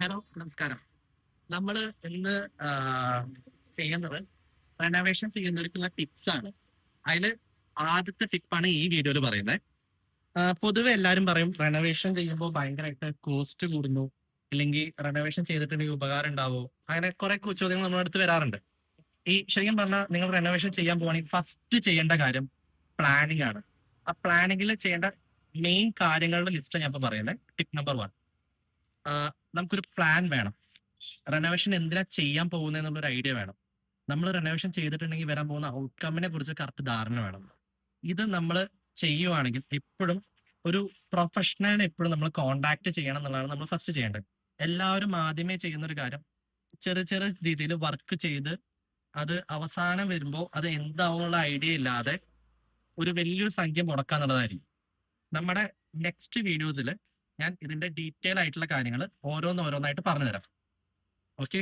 Hello, നമസ്കാരം. നമ്മള് ഇന്ന് ചെയ്യുന്നത് റെനോവേഷൻ ചെയ്യുന്നവർക്കുള്ള ടിപ്സ് ആണ്. അതില് ആദ്യത്തെ ടിപ്പാണ് ഈ വീഡിയോയിൽ പറയുന്നത്. പൊതുവെ എല്ലാരും പറയും റെനോവേഷൻ ചെയ്യുമ്പോൾ ഭയങ്കരമായിട്ട് കോസ്റ്റ് കൂടുന്നു, അല്ലെങ്കിൽ റെനോവേഷൻ ചെയ്തിട്ടുണ്ടെങ്കിൽ ഉപകാരം ഉണ്ടാവോ, അങ്ങനെ കുറെ ചോദ്യങ്ങൾ നമ്മുടെ അടുത്ത് വരാറുണ്ട്. ശരിക്കും പറഞ്ഞാൽ നിങ്ങൾ റെനോവേഷൻ ചെയ്യാൻ പോവാണെങ്കിൽ ഫസ്റ്റ് ചെയ്യേണ്ട കാര്യം പ്ലാനിങ് ആണ്. ആ പ്ലാനിങ്ങിൽ ചെയ്യേണ്ട മെയിൻ കാര്യങ്ങളുടെ ലിസ്റ്റ് ഞാൻ ഇപ്പൊ പറയുന്നത്. ടിപ്പ് നമ്പർ 1, നമുക്കൊരു പ്ലാൻ വേണം. റെനോവേഷൻ എന്തിനാ ചെയ്യാൻ പോകുന്നത് എന്നുള്ളൊരു ഐഡിയ വേണം. നമ്മൾ റെനോവേഷൻ ചെയ്തിട്ടുണ്ടെങ്കിൽ വരാൻ പോകുന്ന ഔട്ട്കമ്മിനെ കുറിച്ച് കറക്റ്റ് ധാരണ വേണം. ഇത് നമ്മൾ ചെയ്യുവാണെങ്കിൽ എപ്പോഴും ഒരു പ്രൊഫഷണലിനെ എപ്പോഴും നമ്മൾ കോണ്ടാക്ട് ചെയ്യണം എന്നുള്ളതാണ് നമ്മൾ ഫസ്റ്റ് ചെയ്യേണ്ടത്. എല്ലാവരും ആദ്യമേ ചെയ്യുന്ന ഒരു കാര്യം ചെറിയ ചെറിയ രീതിയിൽ വർക്ക് ചെയ്ത് അത് അവസാനം വരുമ്പോൾ അത് എന്താവുന്നുള്ള ഐഡിയ ഇല്ലാതെ ഒരു വലിയൊരു സംഖ്യ മുടക്കാന്നുള്ളതായിരിക്കും. നമ്മുടെ നെക്സ്റ്റ് വീഡിയോസിൽ ഞാൻ ഇതിന്റെ ഡീറ്റെയിൽ ആയിട്ടുള്ള കാര്യങ്ങൾ ഓരോന്നോരോന്നായിട്ട് പറഞ്ഞു തരാം. ഓക്കെ.